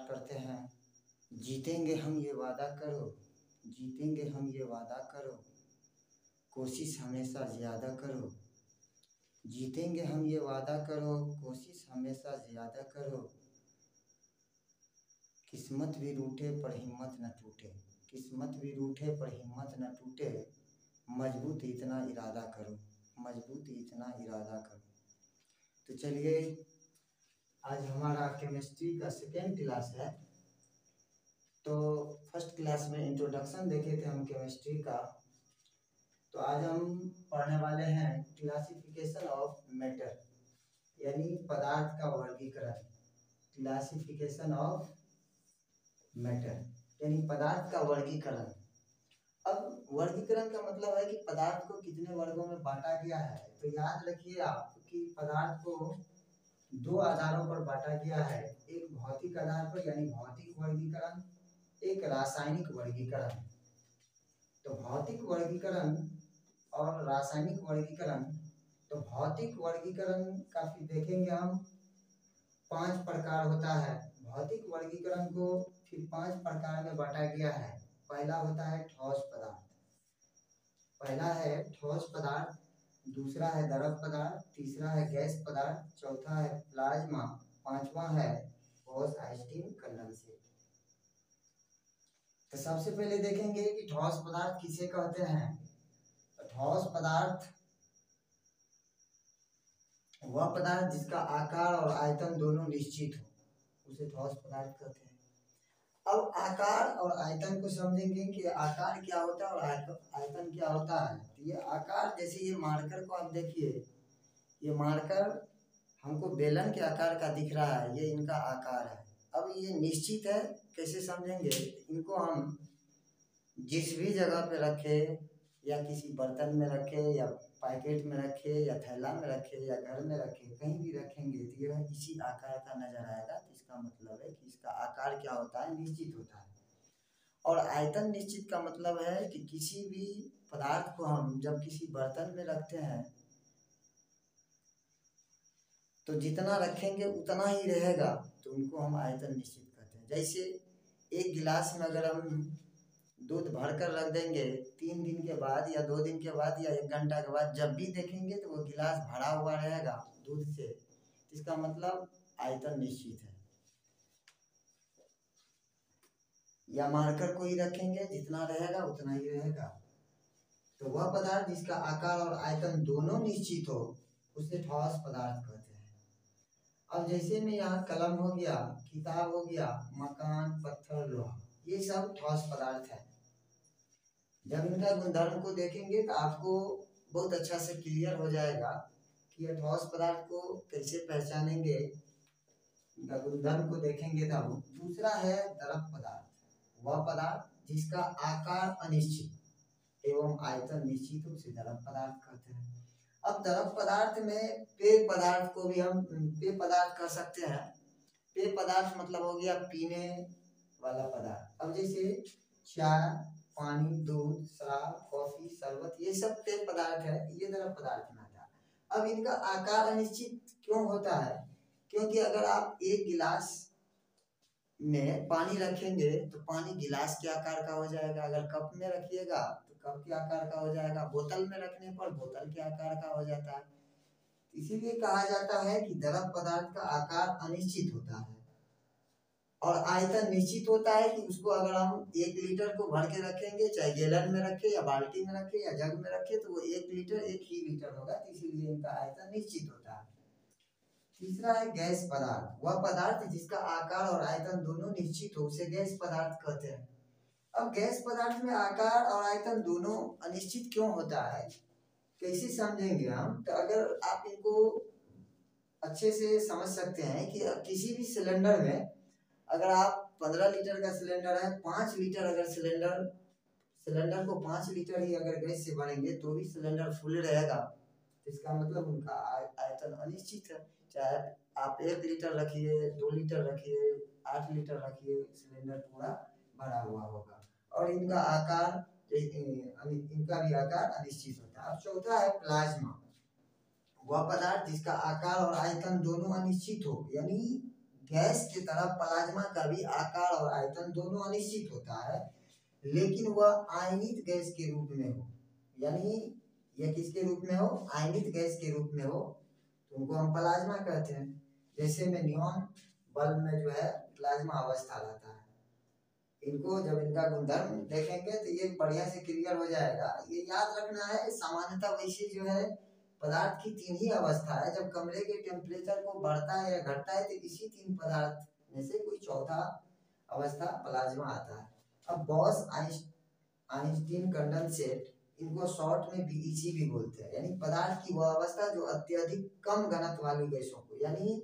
करते हैं। जीतेंगे हम ये वादा करो, जीतेंगे हम ये वादा करो, कोशिश हमेशा ज़्यादा करो। जीतेंगे हम ये वादा करो, कोशिश हमेशा ज़्यादा करो। किस्मत भी रूठे पर हिम्मत न टूटे, किस्मत भी रूठे पर हिम्मत न टूटे। मजबूत इतना इरादा करो, मजबूत इतना इरादा करो। तो चलिए, आज हमारा केमिस्ट्री का सेकेंड क्लास है। तो फर्स्ट क्लास में इंट्रोडक्शन देखे थे हम केमिस्ट्री का। तो आज हम पढ़ने वाले हैं क्लासिफिकेशन ऑफ मैटर, यानी पदार्थ का वर्गीकरण। क्लासिफिकेशन ऑफ मैटर यानी पदार्थ का वर्गीकरण। अब वर्गीकरण का मतलब है कि पदार्थ को कितने वर्गों में बांटा गया है। तो याद रखिए आप कि पदार्थ को दो आधारों पर बांटा गया है, एक भौतिक आधार पर यानी भौतिक वर्गीकरण, एक रासायनिक वर्गीकरण। तो भौतिक वर्गीकरण और रासायनिक वर्गीकरण। तो भौतिक वर्गीकरण काफी देखेंगे हम, 5 प्रकार होता है। भौतिक वर्गीकरण को फिर 5 प्रकार में बांटा गया है। पहला होता है ठोस पदार्थ, पहला है ठोस पदार्थ, दूसरा है द्रव पदार्थ, तीसरा है गैस पदार्थ, चौथा है प्लाज्मा, पांचवा है ठोस आइंस्टीन कंडेंसेट। तो सबसे पहले देखेंगे कि ठोस पदार्थ किसे कहते हैं। तो ठोस पदार्थ वह पदार्थ जिसका आकार और आयतन दोनों निश्चित हो, उसे ठोस पदार्थ कहते हैं। अब आकार और आयतन को समझेंगे कि आकार क्या होता है और आयतन क्या होता है। तो ये आकार, जैसे ये मार्कर को आप देखिए, ये मार्कर हमको बेलन के आकार का दिख रहा है, ये इनका आकार है। अब ये निश्चित है, कैसे समझेंगे। इनको हम जिस भी जगह पे रखे, या किसी बर्तन में रखे, या पैकेट में रखे, या थैला में रखे, या घर में रखे, कहीं भी रखेंगे तो यह इसी आकार का नजर आएगा। तो इसका मतलब है कि इसका आकार क्या होता है, निश्चित होता है। और आयतन निश्चित का मतलब है कि किसी भी पदार्थ को हम जब किसी बर्तन में रखते हैं तो जितना रखेंगे उतना ही रहेगा, तो उनको हम आयतन निश्चित कहते हैं। जैसे एक गिलास में अगर हम दूध भरकर रख देंगे, 3 दिन के बाद या 2 दिन के बाद या 1 घंटा के बाद जब भी देखेंगे तो वो गिलास भरा हुआ रहेगा दूध से, इसका मतलब आयतन निश्चित है। या मार्कर को ही रखेंगे, जितना रहेगा उतना ही रहेगा। तो वह पदार्थ जिसका आकार और आयतन दोनों निश्चित हो उसे ठोस पदार्थ कहते हैं। अब जैसे में यहाँ कलम हो गया, किताब हो गया, मकान, पत्थर, लोहा, ये सब ठोस पदार्थ है। जब इनका गुणधर्म को देखेंगे तो आपको बहुत अच्छा से क्लियर हो जाएगा कि ये ठोस पदार्थ को कैसे पहचानेंगे, इनका गुणधर्म को देखेंगे तब। दूसरा है द्रव पदार्थ, वह पदार्थ जिसका आकार अनिश्चित एवं आयतन निश्चित हो उसे द्रव पदार्थ कहते हैं। अब द्रव पदार्थ में पेय पदार्थ को भी हम पेय पदार्थ कह सकते हैं। पेय पदार्थ मतलब हो गया पीने वाला पदार्थ। अब जैसे चाय, पानी, दूध, शराब, कॉफी, शरबत, ये सब पेय पदार्थ है, ये द्रव पदार्थ में आता है। अब इनका आकार अनिश्चित क्यों होता है, क्योंकि अगर आप एक गिलास में पानी रखेंगे तो पानी गिलास के आकार का हो जाएगा, अगर कप में रखिएगा तो कप के आकार का हो जाएगा, बोतल में रखने पर बोतल के आकार का हो जाता है। इसीलिए कहा जाता है कि द्रव पदार्थ का आकार अनिश्चित होता है और आयतन निश्चित होता है कि उसको अगर हम 1 लीटर को भर के रखेंगे, चाहे गैलन में रखे या बाल्टी में रखे या जग में रखे, तो वो 1 लीटर 1 ही लीटर होगा। तो इसीलिए इनका आयतन निश्चित होता है। तीसरा है गैस पदार्थ, वह पदार्थ जिसका आकार और आयतन दोनों निश्चित हो उसे गैस पदार्थ कहते हैं। अब गैस पदार्थ में आकार और आयतन दोनों अनिश्चित क्यों होता है, कैसे समझेंगे हम। तो अगर आप इनको अच्छे से समझ सकते हैं कि किसी भी सिलेंडर में अगर आप 15 लीटर का सिलेंडर है, 5 लीटर अगर सिलेंडर को 5 लीटर ही अगर गैस से भरेंगे तो भी सिलेंडर फुल रहेगा। तो इसका मतलब उनका आयतन अनिश्चित है। चाहे आप 1 लीटर रखिए, 2 लीटर रखिए, 8 लीटर रखिए, सिलेंडर पूरा भरा हुआ होगा। और इनका आकार, इनका भी आकार अनिश्चित होता है। अब चौथा है प्लाज्मा, वह पदार्थ जिसका आकार और आयतन दोनों अनिश्चित हो, यानी गैस की तरह प्लाज्मा का भी आकार और आयतन दोनों अनिश्चित होता है, लेकिन वह आयनित गैस के रूप में हो। यानी यह किसके रूप में हो? आयनित गैस के रूप में हो, तो उनको हम प्लाज्मा कहते हैं। जैसे में नियॉन बल्ब में जो है प्लाज्मा अवस्था रहता है। इनको जब इनका गुणधर्म देखेंगे तो ये बढ़िया से क्लियर हो जाएगा। ये याद रखना है, सामान्यतः वैसे जो है पदार्थ की तीन ही अवस्था है। जब कमरे के टेम्परेचर को बढ़ता है या घटता है तो इसी तीन पदार्थ में से कोई चौथा अवस्था प्लाज्मा आता है। अब बॉस आइंस्टीन कंडेंसेट, इनको शॉर्ट में बीईसी भी बोलते हैं। यानी पदार्थ की वह अवस्था जो अत्यधिक कम घनत्व वाली गैसों को, यानी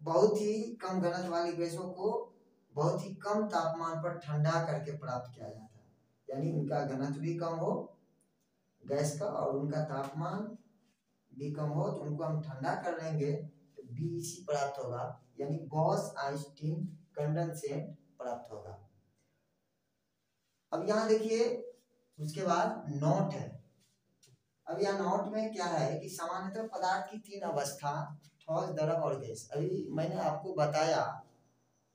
बहुत ही कम घनत्व वाली गैसों को बहुत ही कम तापमान पर ठंडा करके प्राप्त किया जाता है। यानी इनका घनत्व भी कम हो गैस का और उनका तापमान भी कम हो, तो उनको हम ठंडा कर लेंगे तो बीईसी प्राप्त होगा, यानी बॉस आइंस्टीन कंडेंसेट प्राप्त होगा। अब यहाँ देखिए उसके बाद नोट है। अब यहाँ नोट में क्या है कि सामान्यतः पदार्थ की तीन अवस्था, ठोस, द्रव और गैस। अभी मैंने आपको बताया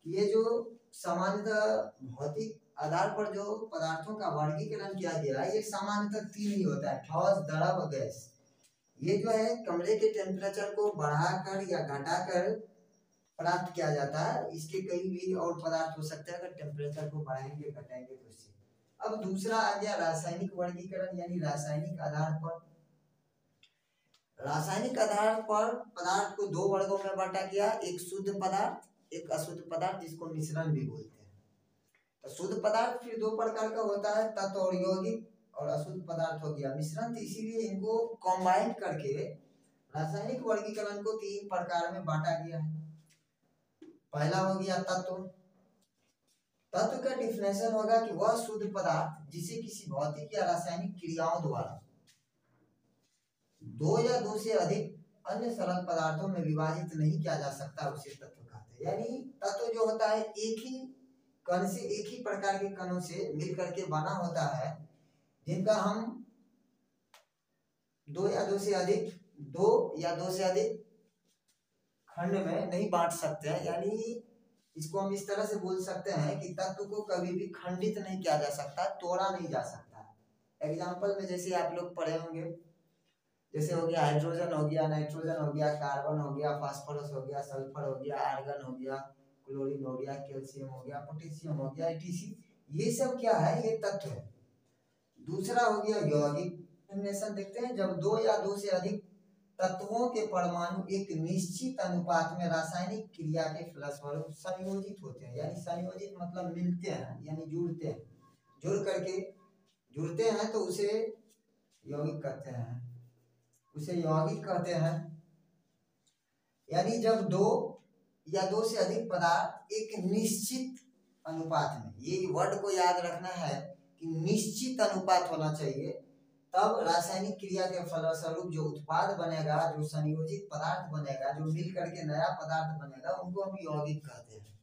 कि ये जो सामान्यतः भौतिक आधार पर जो पदार्थों का वर्गीकरण किया गया है, ये सामान्यतः तीन ही होता है, ठोस, द्रव और गैस। ये जो है कमरे के टेम्परेचर को बढ़ाकर या घटाकर प्राप्त किया जाता है। इसके कई भी और पदार्थ हो सकते हैं अगर टेम्परेचर को बढ़ाएंगे घटाएंगे तो इससे। अब दूसरा आ गया रासायनिक वर्गीकरण, यानी रासायनिक आधार पर। रासायनिक आधार पर पदार्थ को दो वर्गों में बांटा गया, एक शुद्ध पदार्थ, एक अशुद्ध पदार्थ, जिसको मिश्रण भी बोलते हैं। तो शुद्ध पदार्थ फिर दो प्रकार का होता है, तत्व और यौगिक, और अशुद्ध पदार्थ हो गया मिश्रण। तो इसीलिए इनको कॉम्बाइन करके रासायनिक वर्गीकरण को तीन प्रकार में बांटा गया है। पहला हो गया तत्व। तत्व का डिफिनेशन होगा कि वह शुद्ध पदार्थ जिसे किसी भौतिक या रासायनिक क्रियाओं द्वारा दो या दो से अधिक अन्य सरल पदार्थों में विभाजित नहीं किया जा सकता, उसे तत्व कहते हैं। यानी तत्व जो होता है एक ही कण से, एक ही प्रकार के कणों से मिलकर के बना होता है, जिनका हम दो या दो से अधिक खंड में नहीं बांट सकते हैं। यानी इसको हम इस तरह से बोल सकते हैं कि तत्व को कभी भी खंडित नहीं किया जा सकता, तोड़ा नहीं जा सकता। एग्जाम्पल में जैसे आप लोग पढ़े होंगे, जैसे हो गया हाइड्रोजन हो गया, नाइट्रोजन हो गया, कार्बन हो गया, फास्फोरस हो गया, सल्फर हो गया, आर्गन हो गया, क्लोरीन हो गया, कैल्शियम हो गया, पोटेशियम हो गया, etc। ये सब क्या है? ये तत्व है। दूसरा हो गया यौगिक। देखते हैं जब दो या दो से अधिक तत्वों के परमाणु एक निश्चित अनुपात में रासायनिक क्रिया के फलस्वरूप संयोजित होते हैं। यानी संयोजित मतलब मिलते हैं, यानी जुड़ते हैं, जुड़ करके जुड़ते हैं तो उसे यौगिक कहते हैं, उसे यौगिक कहते हैं। यानी जब दो या दो से अधिक पदार्थ एक निश्चित अनुपात में, ये वर्ड को याद रखना है कि निश्चित अनुपात होना चाहिए, तब रासायनिक क्रिया के फलस्वरूप जो उत्पाद बनेगा, जो संयोजित पदार्थ बनेगा, जो मिल करके नया पदार्थ बनेगा, उनको हम यौगिक कहते हैं।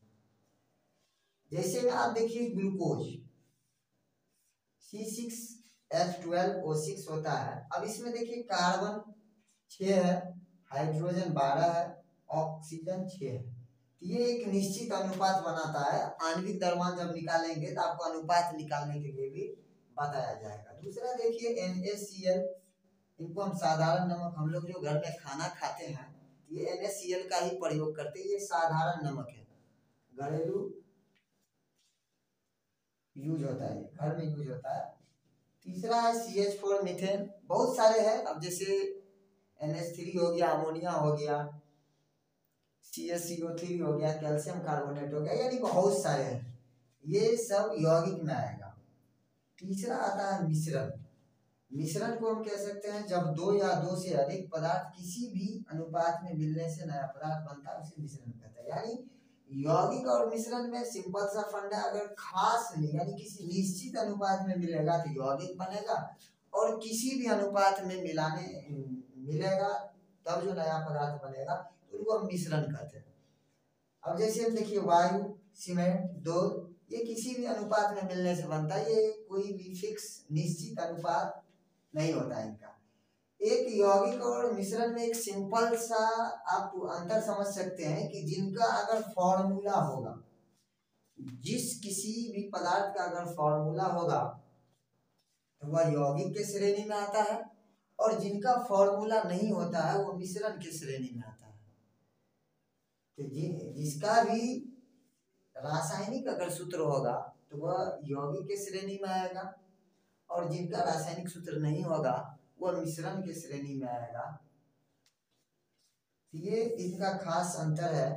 जैसे में आप देखिए ग्लूकोज C6H12O6 होता है। अब इसमें देखिए कार्बन 6 है, हाइड्रोजन 12 है, ऑक्सीजन 6 है। ये एक निश्चित अनुपात बनाता है। आणविक द्रव्यमान जब निकालेंगे तो आपको अनुपात निकालने के लिए भी बताया जाएगा। दूसरा देखिए NaCl, इनको हम साधारण नमक, हम लोग जो घर में खाना खाते हैं ये NaCl का ही प्रयोग करते हैं। ये साधारण नमक है, घरेलू यूज होता है, घर में यूज होता है। तीसरा है CH4 मीथेन, बहुत सारे हैं। अब जैसे NH3 हो गया, अमोनिया हो गया, CaCO3 हो गया, कैल्शियम कार्बोनेट हो गया, यानी बहुत सारे हैं। ये सब यौगिक में आएगा। तीसरा आता है मिश्रण। मिश्रण को हम कह सकते हैं जब दो या दो से अधिक पदार्थ किसी भी अनुपात में मिलने से नया पदार्थ बनता है, उसे मिश्रण कहते हैं। यानी यौगिक और मिश्रण में सिंपल सा फंडा, अगर खास नहीं यानी किसी निश्चित अनुपात में मिलेगा तो यौगिक बनेगा, और किसी भी अनुपात में मिलेगा तब जो नया पदार्थ बनेगा तो उनको हम मिश्रण कहते हैं। अब जैसे हम देखिए वायु, सीमेंट, दूध, ये किसी भी अनुपात में मिलने से बनता है। ये कोई भी फिक्स निश्चित अनुपात नहीं होता है इनका। एक यौगिक और मिश्रण में एक सिंपल सा आप अंतर समझ सकते हैं कि जिनका अगर फॉर्मूला होगा, जिस किसी भी पदार्थ का अगर फॉर्मूला होगा तो वह यौगिक के श्रेणी में आता है, और जिनका फॉर्मूला नहीं होता है वो मिश्रण के श्रेणी में आता है। तो जिसका भी रासायनिक अगर सूत्र होगा तो वह यौगिक के श्रेणी में आएगा, और जिनका रासायनिक सूत्र नहीं होगा वह मिश्रण के श्रेणी में आएगा। ये इनका खास अंतर है।